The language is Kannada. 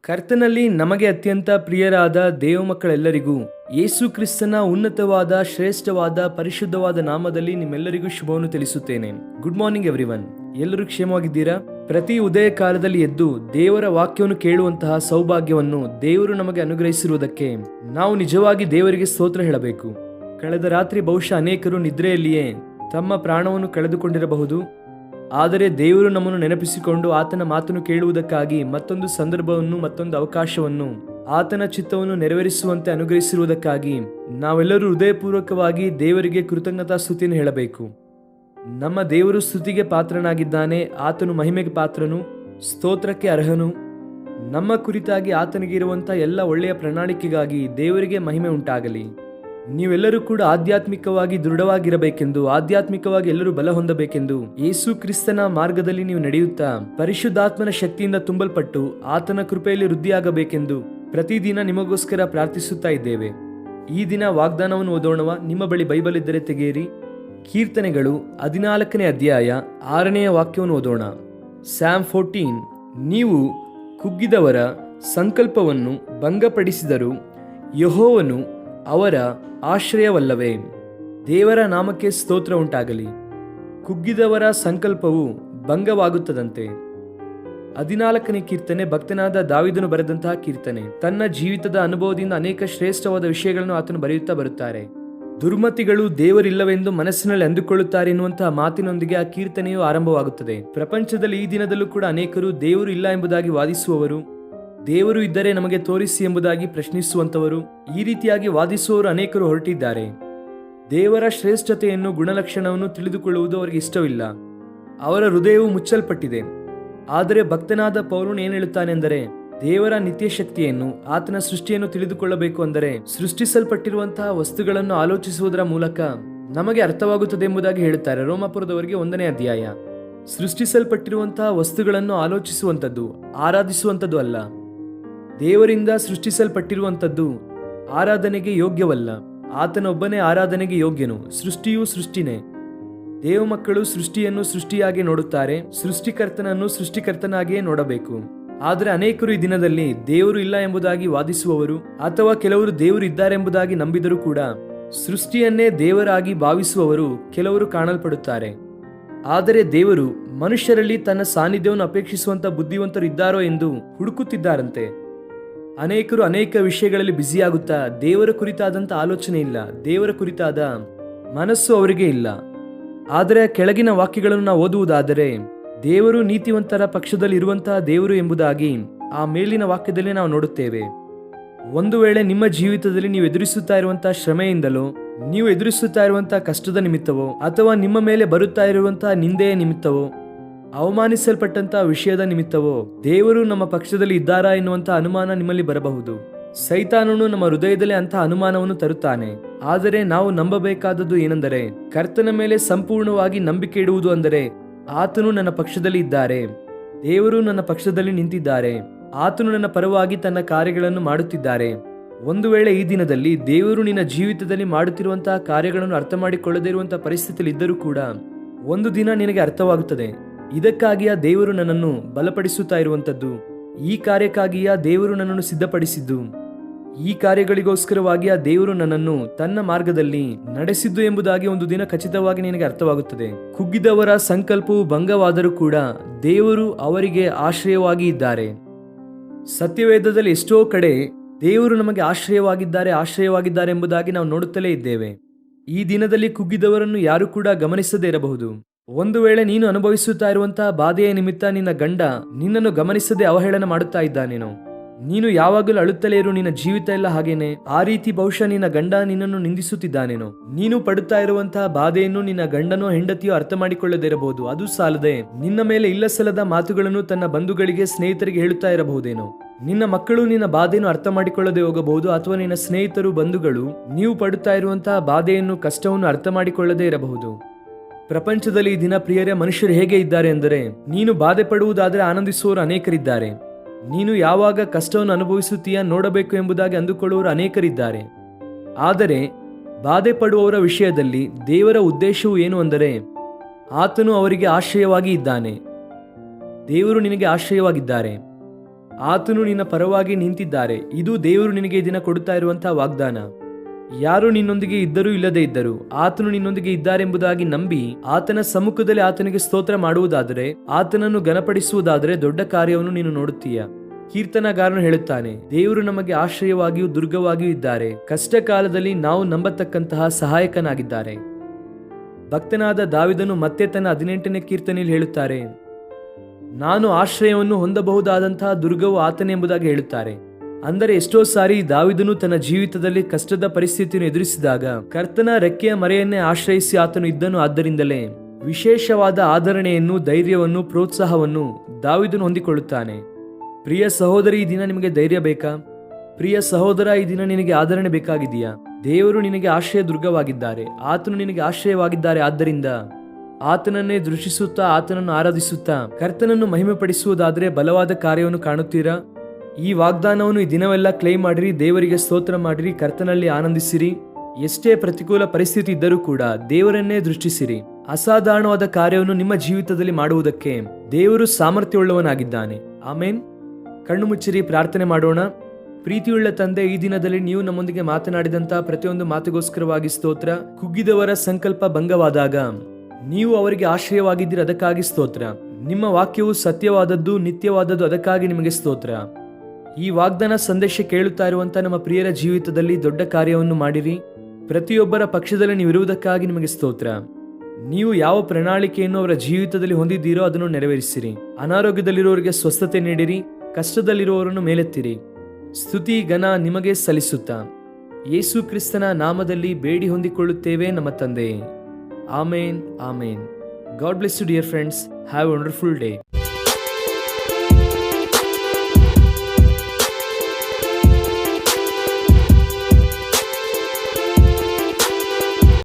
ಕರ್ತನಲ್ಲಿ ನಮಗೆ ಅತ್ಯಂತ ಪ್ರಿಯರಾದ ದೇವ ಮಕ್ಕಳೆಲ್ಲರಿಗೂ ಯೇಸು ಕ್ರಿಸ್ತನ ಉನ್ನತವಾದ ಶ್ರೇಷ್ಠವಾದ ಪರಿಶುದ್ಧವಾದ ನಾಮದಲ್ಲಿ ನಿಮ್ಮೆಲ್ಲರಿಗೂ ಶುಭವನ್ನು ತಿಳಿಸುತ್ತೇನೆ. Good morning everyone. ಎಲ್ಲರೂ ಕ್ಷೇಮವಾಗಿದ್ದೀರಾ? ಪ್ರತಿ ಉದಯ ಕಾಲದಲ್ಲಿ ಎದ್ದು ದೇವರ ವಾಕ್ಯವನ್ನು ಕೇಳುವಂತಹ ಸೌಭಾಗ್ಯವನ್ನು ದೇವರು ನಮಗೆ ಅನುಗ್ರಹಿಸಿರುವುದಕ್ಕೆ ನಾವು ನಿಜವಾಗಿ ದೇವರಿಗೆ ಸ್ತೋತ್ರ ಹೇಳಬೇಕು. ಕಳೆದ ರಾತ್ರಿ ಬಹುಶಃ ಅನೇಕರು ನಿದ್ರೆಯಲ್ಲಿಯೇ ತಮ್ಮ ಪ್ರಾಣವನ್ನು ಕಳೆದುಕೊಂಡಿರಬಹುದು. ಆದರೆ ದೇವರು ನಮ್ಮನ್ನು ನೆನಪಿಸಿಕೊಂಡು ಆತನ ಮಾತನ್ನು ಕೇಳುವುದಕ್ಕಾಗಿ ಮತ್ತೊಂದು ಸಂದರ್ಭವನ್ನು, ಮತ್ತೊಂದು ಅವಕಾಶವನ್ನು, ಆತನ ಚಿತ್ತವನ್ನು ನೆರವೇರಿಸುವಂತೆ ಅನುಗ್ರಹಿಸಿರುವುದಕ್ಕಾಗಿ ನಾವೆಲ್ಲರೂ ಹೃದಯಪೂರ್ವಕವಾಗಿ ದೇವರಿಗೆ ಕೃತಜ್ಞತಾ ಸ್ತುತಿಯನ್ನು ಹೇಳಬೇಕು. ನಮ್ಮ ದೇವರು ಸ್ತುತಿಗೆ ಪಾತ್ರನಾಗಿದ್ದಾನೆ. ಆತನು ಮಹಿಮೆಗೆ ಪಾತ್ರನು, ಸ್ತೋತ್ರಕ್ಕೆ ಅರ್ಹನು. ನಮ್ಮ ಕುರಿತಾಗಿ ಆತನಿಗೆ ಇರುವಂಥ ಎಲ್ಲ ಒಳ್ಳೆಯ ಪ್ರಣಾಳಿಕೆಗಾಗಿ ದೇವರಿಗೆ ಮಹಿಮೆ ಉಂಟಾಗಲಿ. ನೀವೆಲ್ಲರೂ ಕೂಡ ಆಧ್ಯಾತ್ಮಿಕವಾಗಿ ದೃಢವಾಗಿರಬೇಕೆಂದು, ಆಧ್ಯಾತ್ಮಿಕವಾಗಿ ಎಲ್ಲರೂ ಬಲ ಹೊಂದಬೇಕೆಂದು, ಯೇಸು ಕ್ರಿಸ್ತನ ಮಾರ್ಗದಲ್ಲಿ ನೀವು ನಡೆಯುತ್ತಾ ಪರಿಶುದ್ಧಾತ್ಮನ ಶಕ್ತಿಯಿಂದ ತುಂಬಲ್ಪಟ್ಟು ಆತನ ಕೃಪೆಯಲ್ಲಿ ವೃದ್ಧಿಯಾಗಬೇಕೆಂದು ಪ್ರತಿದಿನ ನಿಮಗೋಸ್ಕರ ಪ್ರಾರ್ಥಿಸುತ್ತಾ ಇದ್ದೇವೆ. ಈ ದಿನ ವಾಗ್ದಾನವನ್ನು ಓದೋಣವ. ನಿಮ್ಮ ಬಳಿ ಬೈಬಲ್ ಇದ್ದರೆ ತೆಗೆಯಿರಿ. ಕೀರ್ತನೆಗಳು 14ನೇ ಅಧ್ಯಾಯ 6ನೆಯ ವಾಕ್ಯವನ್ನು ಓದೋಣ. ಸ್ಯಾಮ್ 14. ನೀವು ಕುಗ್ಗಿದವರ ಸಂಕಲ್ಪವನ್ನು ಭಂಗಪಡಿಸಿದರೂ ಯೆಹೋವನು ಅವರ ಆಶ್ರಯವಲ್ಲವೇ? ದೇವರ ನಾಮಕ್ಕೆ ಸ್ತೋತ್ರ ಉಂಟಾಗಲಿ. ಕುಗ್ಗಿದವರ ಸಂಕಲ್ಪವು ಭಂಗವಾಗುತ್ತದಂತೆ. 14ನೇ ಕೀರ್ತನೆ ಭಕ್ತನಾದ ದಾವೀದನು ಬರೆದಂತಹ ಕೀರ್ತನೆ. ತನ್ನ ಜೀವಿತದ ಅನುಭವದಿಂದ ಅನೇಕ ಶ್ರೇಷ್ಠವಾದ ವಿಷಯಗಳನ್ನು ಆತನು ಬರೆಯುತ್ತಾ ಬರುತ್ತಾರೆ. ದುರ್ಮತಿಗಳು ದೇವರಿಲ್ಲವೆಂದು ಮನಸ್ಸಿನಲ್ಲಿ ಅಂದುಕೊಳ್ಳುತ್ತಾರೆ ಎನ್ನುವಂತಹ ಮಾತಿನೊಂದಿಗೆ ಆ ಕೀರ್ತನೆಯು ಆರಂಭವಾಗುತ್ತದೆ. ಪ್ರಪಂಚದಲ್ಲಿ ಈ ದಿನದಲ್ಲೂ ಕೂಡ ಅನೇಕರು ದೇವರು ಇಲ್ಲ ಎಂಬುದಾಗಿ ವಾದಿಸುವವರು, ದೇವರು ಇದ್ದರೆ ನಮಗೆ ತೋರಿಸಿ ಎಂಬುದಾಗಿ ಪ್ರಶ್ನಿಸುವಂತವರು, ಈ ರೀತಿಯಾಗಿ ವಾದಿಸುವವರು ಅನೇಕರು ಹೊರಟಿದ್ದಾರೆ. ದೇವರ ಶ್ರೇಷ್ಠತೆಯನ್ನು, ಗುಣಲಕ್ಷಣವನ್ನು ತಿಳಿದುಕೊಳ್ಳುವುದು ಅವರಿಗೆ ಇಷ್ಟವಿಲ್ಲ. ಅವರ ಹೃದಯವು ಮುಚ್ಚಲ್ಪಟ್ಟಿದೆ. ಆದರೆ ಭಕ್ತನಾದ ಪೌಲನು ಏನು ಹೇಳುತ್ತಾನೆಂದರೆ, ದೇವರ ನಿತ್ಯ ಶಕ್ತಿಯನ್ನು, ಆತನ ಸೃಷ್ಟಿಯನ್ನು ತಿಳಿದುಕೊಳ್ಳಬೇಕು ಅಂದರೆ ಸೃಷ್ಟಿಸಲ್ಪಟ್ಟಿರುವಂತಹ ವಸ್ತುಗಳನ್ನು ಆಲೋಚಿಸುವುದರ ಮೂಲಕ ನಮಗೆ ಅರ್ಥವಾಗುತ್ತದೆ ಎಂಬುದಾಗಿ ಹೇಳುತ್ತಾರೆ. ರೋಮಾಪುರದವರಿಗೆ 1ನೇ ಅಧ್ಯಾಯ. ಸೃಷ್ಟಿಸಲ್ಪಟ್ಟಿರುವಂತಹ ವಸ್ತುಗಳನ್ನು ಆಲೋಚಿಸುವಂಥದ್ದು, ಆರಾಧಿಸುವಂಥದ್ದು ಅಲ್ಲ. ದೇವರಿಂದ ಸೃಷ್ಟಿಸಲ್ಪಟ್ಟಿರುವಂಥದ್ದು ಆರಾಧನೆಗೆ ಯೋಗ್ಯವಲ್ಲ. ಆತನೊಬ್ಬನೇ ಆರಾಧನೆಗೆ ಯೋಗ್ಯನು. ಸೃಷ್ಟಿಯೂ ಸೃಷ್ಟಿನೇ. ದೇವ ಮಕ್ಕಳು ಸೃಷ್ಟಿಯನ್ನು ಸೃಷ್ಟಿಯಾಗಿ ನೋಡುತ್ತಾರೆ, ಸೃಷ್ಟಿಕರ್ತನನ್ನು ಸೃಷ್ಟಿಕರ್ತನಾಗಿಯೇ ನೋಡಬೇಕು. ಆದರೆ ಅನೇಕರು ಈ ದಿನದಲ್ಲಿ ದೇವರು ಇಲ್ಲ ಎಂಬುದಾಗಿ ವಾದಿಸುವವರು, ಅಥವಾ ಕೆಲವರು ದೇವರು ಇದ್ದಾರೆಂಬುದಾಗಿ ನಂಬಿದರೂ ಕೂಡ ಸೃಷ್ಟಿಯನ್ನೇ ದೇವರಾಗಿ ಭಾವಿಸುವವರು ಕೆಲವರು ಕಾಣಲ್ಪಡುತ್ತಾರೆ. ಆದರೆ ದೇವರು ಮನುಷ್ಯರಲ್ಲಿ ತನ್ನ ಸಾನ್ನಿಧ್ಯವನ್ನು ಅಪೇಕ್ಷಿಸುವಂತ ಬುದ್ಧಿವಂತರು ಇದ್ದಾರೋ ಎಂದು ಹುಡುಕುತ್ತಿದ್ದಾರಂತೆ. ಅನೇಕರು ಅನೇಕ ವಿಷಯಗಳಲ್ಲಿ ಬ್ಯುಸಿಯಾಗುತ್ತಾ ದೇವರ ಕುರಿತಾದಂಥ ಆಲೋಚನೆ ಇಲ್ಲ, ದೇವರ ಕುರಿತಾದ ಮನಸ್ಸು ಅವರಿಗೆ ಇಲ್ಲ. ಆದರೆ ಕೆಳಗಿನ ವಾಕ್ಯಗಳನ್ನು ನಾವು ಓದುವುದಾದರೆ, ದೇವರು ನೀತಿವಂತರ ಪಕ್ಷದಲ್ಲಿ ಇರುವಂತಹ ದೇವರು ಎಂಬುದಾಗಿ ಆ ಮೇಲಿನ ವಾಕ್ಯದಲ್ಲಿ ನಾವು ನೋಡುತ್ತೇವೆ. ಒಂದು ವೇಳೆ ನಿಮ್ಮ ಜೀವಿತದಲ್ಲಿ ನೀವು ಎದುರಿಸುತ್ತಾ ಇರುವಂತಹ ಶ್ರಮೆಯಿಂದಲೋ, ನೀವು ಎದುರಿಸುತ್ತಾ ಇರುವಂತಹ ಕಷ್ಟದ ನಿಮಿತ್ತವೋ, ಅಥವಾ ನಿಮ್ಮ ಮೇಲೆ ಬರುತ್ತಾ ಇರುವಂತಹ ನಿಂದೆಯ ನಿಮಿತ್ತವೋ, ಅವಮಾನಿಸಲ್ಪಟ್ಟಂತಹ ವಿಷಯದ ನಿಮಿತ್ತವೋ ದೇವರು ನಮ್ಮ ಪಕ್ಷದಲ್ಲಿ ಇದ್ದಾರಾ ಎನ್ನುವಂತಹ ಅನುಮಾನ ನಿಮ್ಮಲ್ಲಿ ಬರಬಹುದು. ಸೈತಾನನು ನಮ್ಮ ಹೃದಯದಲ್ಲಿ ಅಂತಹ ಅನುಮಾನವನ್ನು ತರುತ್ತಾನೆ. ಆದರೆ ನಾವು ನಂಬಬೇಕಾದದ್ದು ಏನೆಂದರೆ, ಕರ್ತನ ಮೇಲೆ ಸಂಪೂರ್ಣವಾಗಿ ನಂಬಿಕೆ ಇಡುವುದು ಅಂದರೆ, ಆತನು ನನ್ನ ಪಕ್ಷದಲ್ಲಿ ಇದ್ದಾರೆ, ದೇವರು ನನ್ನ ಪಕ್ಷದಲ್ಲಿ ನಿಂತಿದ್ದಾರೆ, ಆತನು ನನ್ನ ಪರವಾಗಿ ತನ್ನ ಕಾರ್ಯಗಳನ್ನು ಮಾಡುತ್ತಿದ್ದಾರೆ. ಒಂದು ವೇಳೆ ಈ ದಿನದಲ್ಲಿ ದೇವರು ನಿನ್ನ ಜೀವಿತದಲ್ಲಿ ಮಾಡುತ್ತಿರುವಂತಹ ಕಾರ್ಯಗಳನ್ನು ಅರ್ಥ ಮಾಡಿಕೊಳ್ಳದೇ ಇರುವಂತಹ ಪರಿಸ್ಥಿತಿಯಲ್ಲಿ ಇದ್ದರೂ ಕೂಡ ಒಂದು ದಿನ ನಿನಗೆ ಅರ್ಥವಾಗುತ್ತದೆ, ಇದಕ್ಕಾಗಿಯ ದೇವರು ನನ್ನನ್ನು ಬಲಪಡಿಸುತ್ತಾ ಇರುವಂಥದ್ದು, ಈ ಕಾರ್ಯಕ್ಕಾಗಿಯ ದೇವರು ನನ್ನನ್ನು ಸಿದ್ಧಪಡಿಸಿದ್ದು, ಈ ಕಾರ್ಯಗಳಿಗೋಸ್ಕರವಾಗಿ ಆ ದೇವರು ನನ್ನನ್ನು ತನ್ನ ಮಾರ್ಗದಲ್ಲಿ ನಡೆಸಿದ್ದು ಎಂಬುದಾಗಿ ಒಂದು ದಿನ ಖಚಿತವಾಗಿ ನಿನಗೆ ಅರ್ಥವಾಗುತ್ತದೆ. ಕುಗ್ಗಿದವರ ಸಂಕಲ್ಪವು ಭಂಗವಾದರೂ ಕೂಡ ದೇವರು ಅವರಿಗೆ ಆಶ್ರಯವಾಗಿ ಇದ್ದಾರೆ. ಸತ್ಯವೇದದಲ್ಲಿ ಎಷ್ಟೋ ಕಡೆ ದೇವರು ನಮಗೆ ಆಶ್ರಯವಾಗಿದ್ದಾರೆ ಎಂಬುದಾಗಿ ನಾವು ನೋಡುತ್ತಲೇ ಇದ್ದೇವೆ. ಈ ದಿನದಲ್ಲಿ ಕುಗ್ಗಿದವರನ್ನು ಯಾರು ಕೂಡ ಗಮನಿಸದೇ ಇರಬಹುದು. ಒಂದು ವೇಳೆ ನೀನು ಅನುಭವಿಸುತ್ತಾ ಇರುವಂತಹ ಬಾಧೆಯ ನಿಮಿತ್ತ ನಿನ್ನ ಗಂಡ ನಿನ್ನನ್ನು ಗಮನಿಸದೆ ಅವಹೇಳನ ಮಾಡುತ್ತಾ ಇದ್ದಾನೇನೋ, ನೀನು ಯಾವಾಗಲೂ ಅಳುತ್ತಲೇ ಇರು, ನಿನ್ನ ಜೀವಿತ ಎಲ್ಲ ಹಾಗೇನೆ, ಆ ರೀತಿ ಬಹುಶಃ ನಿನ್ನ ಗಂಡ ನಿನ್ನನ್ನು ನಿಂದಿಸುತ್ತಿದ್ದಾನೇನೋ. ನೀನು ಪಡುತ್ತಾ ಇರುವಂತಹ ಬಾಧೆಯನ್ನು ನಿನ್ನ ಗಂಡನೋ ಹೆಂಡತಿಯೋ ಅರ್ಥ ಮಾಡಿಕೊಳ್ಳದೇ ಇರಬಹುದು. ಅದು ಸಾಲದೆ ನಿನ್ನ ಮೇಲೆ ಇಲ್ಲಸಲ್ಲದ ಮಾತುಗಳನ್ನು ತನ್ನ ಬಂಧುಗಳಿಗೆ, ಸ್ನೇಹಿತರಿಗೆ ಹೇಳುತ್ತಾ ಇರಬಹುದೇನೋ. ನಿನ್ನ ಮಕ್ಕಳು ನಿನ್ನ ಬಾಧೆಯನ್ನು ಅರ್ಥ ಮಾಡಿಕೊಳ್ಳದೆ ಹೋಗಬಹುದು, ಅಥವಾ ನಿನ್ನ ಸ್ನೇಹಿತರು, ಬಂಧುಗಳು ನೀವು ಪಡುತ್ತಾ ಇರುವಂತಹ ಬಾಧೆಯನ್ನು, ಕಷ್ಟವನ್ನು ಅರ್ಥ ಮಾಡಿಕೊಳ್ಳದೇ ಇರಬಹುದು. ಪ್ರಪಂಚದಲ್ಲಿ ಈ ದಿನ ಪ್ರಿಯರೇ, ಮನುಷ್ಯರು ಹೇಗೆ ಇದ್ದಾರೆ ಎಂದರೆ, ನೀನು ಬಾಧೆ ಪಡುವುದಾದರೆ ಆನಂದಿಸುವವರು ಅನೇಕರಿದ್ದಾರೆ, ನೀನು ಯಾವಾಗ ಕಷ್ಟವನ್ನು ಅನುಭವಿಸುತ್ತೀಯಾ ನೋಡಬೇಕು ಎಂಬುದಾಗಿ ಅಂದುಕೊಳ್ಳುವವರು ಅನೇಕರಿದ್ದಾರೆ. ಆದರೆ ಬಾಧೆ ಪಡುವವರ ವಿಷಯದಲ್ಲಿ ದೇವರ ಉದ್ದೇಶವು ಏನು ಅಂದರೆ, ಆತನು ಅವರಿಗೆ ಆಶ್ರಯವಾಗಿ ಇದ್ದಾನೆ. ದೇವರು ನಿನಗೆ ಆಶ್ರಯವಾಗಿದ್ದಾರೆ. ಆತನು ನಿನ್ನ ಪರವಾಗಿ ನಿಂತಿದ್ದಾರೆ. ಇದು ದೇವರು ನಿನಗೆ ಈ ದಿನ ಕೊಡುತ್ತಾ ಇರುವಂತಹ ವಾಗ್ದಾನ. ಯಾರು ನಿನ್ನೊಂದಿಗೆ ಇದ್ದರೂ ಇಲ್ಲದೇ ಇದ್ದರೂ ಆತನು ನಿನ್ನೊಂದಿಗೆ ಇದ್ದಾರೆಂಬುದಾಗಿ ನಂಬಿ ಆತನ ಸಮ್ಮುಖದಲ್ಲಿ ಆತನಿಗೆ ಸ್ತೋತ್ರ ಮಾಡುವುದಾದರೆ, ಆತನನ್ನು ಘನಪಡಿಸುವುದಾದರೆ ದೊಡ್ಡ ಕಾರ್ಯವನ್ನು ನೀನು ನೋಡುತ್ತೀಯ. ಕೀರ್ತನಗಾರನು ಹೇಳುತ್ತಾನೆ, ದೇವರು ನಮಗೆ ಆಶ್ರಯವಾಗಿಯೂ ದುರ್ಗವಾಗಿಯೂ ಇದ್ದಾರೆ. ಕಷ್ಟ ಕಾಲದಲ್ಲಿ ನಾವು ನಂಬತಕ್ಕಂತಹ ಸಹಾಯಕನಾಗಿದ್ದಾರೆ. ಭಕ್ತನಾದ ದಾವಿದನು ಮತ್ತೆ ತನ್ನ 18ನೇ ಕೀರ್ತನೆಯಲ್ಲಿ ಹೇಳುತ್ತಾರೆ, ನಾನು ಆಶ್ರಯವನ್ನು ಹೊಂದಬಹುದಾದಂತಹ ದುರ್ಗವು ಆತನೆಂಬುದಾಗಿ ಹೇಳುತ್ತಾರೆ. ಅಂದರೆ ಎಷ್ಟೋ ಸಾರಿ ದಾವಿದನು ತನ್ನ ಜೀವಿತದಲ್ಲಿ ಕಷ್ಟದ ಪರಿಸ್ಥಿತಿಯನ್ನು ಎದುರಿಸಿದಾಗ ಕರ್ತನ ರೆಕ್ಕೆಯ ಮರೆಯನ್ನೇ ಆಶ್ರಯಿಸಿ ಆತನು ಇದ್ದನು. ಆದ್ದರಿಂದಲೇ ವಿಶೇಷವಾದ ಆದರಣೆಯನ್ನು, ಧೈರ್ಯವನ್ನು, ಪ್ರೋತ್ಸಾಹವನ್ನು ದಾವಿದನು ಹೊಂದಿಕೊಳ್ಳುತ್ತಾನೆ. ಪ್ರಿಯ ಸಹೋದರಿ, ಈ ದಿನ ನಿಮಗೆ ಧೈರ್ಯ ಬೇಕಾ? ಪ್ರಿಯ ಸಹೋದರ, ಈ ದಿನ ನಿನಗೆ ಆದರಣೆ ಬೇಕಾಗಿದೆಯಾ? ದೇವರು ನಿನಗೆ ಆಶ್ರಯ ದುರ್ಗವಾಗಿದ್ದಾರೆ. ಆತನು ನಿನಗೆ ಆಶ್ರಯವಾಗಿದ್ದಾರೆ. ಆದ್ದರಿಂದ ಆತನನ್ನೇ ದೃಷ್ಟಿಸುತ್ತಾ, ಆತನನ್ನು ಆರಾಧಿಸುತ್ತಾ ಕರ್ತನನ್ನು ಮಹಿಮೆ ಪಡಿಸುವುದಾದರೆ ಬಲವಾದ ಕಾರ್ಯವನ್ನು ಕಾಣುತ್ತೀರಾ? ಈ ವಾಗ್ದಾನವನ್ನು ಈ ದಿನವೆಲ್ಲ ಕ್ಲೇಮ್ ಮಾಡಿರಿ, ದೇವರಿಗೆ ಸ್ತೋತ್ರ ಮಾಡಿರಿ, ಕರ್ತನಲ್ಲಿ ಆನಂದಿಸಿರಿ. ಎಷ್ಟೇ ಪ್ರತಿಕೂಲ ಪರಿಸ್ಥಿತಿ ಇದ್ದರೂ ಕೂಡ ದೇವರನ್ನೇ ದೃಷ್ಟಿಸಿರಿ. ಅಸಾಧಾರಣವಾದ ಕಾರ್ಯವನ್ನು ನಿಮ್ಮ ಜೀವಿತದಲ್ಲಿ ಮಾಡುವುದಕ್ಕೆ ದೇವರು ಸಾಮರ್ಥ್ಯವುಳ್ಳವನಾಗಿದ್ದಾನೆ. ಆಮೇನ್. ಕಣ್ಣು ಮುಚ್ಚಿರಿ, ಪ್ರಾರ್ಥನೆ ಮಾಡೋಣ. ಪ್ರೀತಿಯುಳ್ಳ ತಂದೆ, ಈ ದಿನದಲ್ಲಿ ನೀವು ನಮ್ಮೊಂದಿಗೆ ಮಾತನಾಡಿದಂತಹ ಪ್ರತಿಯೊಂದು ಮಾತಿಗೋಸ್ಕರವಾಗಿ ಸ್ತೋತ್ರ. ಕುಗ್ಗಿದವರ ಸಂಕಲ್ಪ ಭಂಗವಾದಾಗ ನೀವು ಅವರಿಗೆ ಆಶ್ರಯವಾಗಿದ್ದೀರಿ, ಅದಕ್ಕಾಗಿ ಸ್ತೋತ್ರ. ನಿಮ್ಮ ವಾಕ್ಯವು ಸತ್ಯವಾದದ್ದು, ನಿತ್ಯವಾದದ್ದು, ಅದಕ್ಕಾಗಿ ನಿಮಗೆ ಸ್ತೋತ್ರ. ಈ ವಾಗ್ದಾನ ಸಂದೇಶ ಕೇಳುತ್ತಾ ಇರುವಂತಹ ನಮ್ಮ ಪ್ರಿಯರ ಜೀವಿತದಲ್ಲಿ ದೊಡ್ಡ ಕಾರ್ಯವನ್ನು ಮಾಡಿರಿ. ಪ್ರತಿಯೊಬ್ಬರ ಪಕ್ಷದಲ್ಲಿ ನೀವು ಇರುವುದಕ್ಕಾಗಿ ನಿಮಗೆ ಸ್ತೋತ್ರ. ನೀವು ಯಾವ ಪ್ರಣಾಳಿಕೆಯನ್ನು ಅವರ ಜೀವಿತದಲ್ಲಿ ಹೊಂದಿದ್ದೀರೋ ಅದನ್ನು ನೆರವೇರಿಸಿರಿ. ಅನಾರೋಗ್ಯದಲ್ಲಿರುವವರಿಗೆ ಸ್ವಸ್ಥತೆ ನೀಡಿರಿ, ಕಷ್ಟದಲ್ಲಿರುವವರನ್ನು ಮೇಲೆತ್ತಿರಿ. ಸ್ತುತಿ ಘನ ನಿಮಗೆ ಸಲ್ಲಿಸುತ್ತಾ ಯೇಸು ಕ್ರಿಸ್ತನ ನಾಮದಲ್ಲಿ ಬೇಡಿ ಹೊಂದಿಕೊಳ್ಳುತ್ತೇವೆ ನಮ್ಮ ತಂದೆ. ಆಮೇನ್, ಆಮೇನ್. God bless you, dear friends. Have a wonderful day.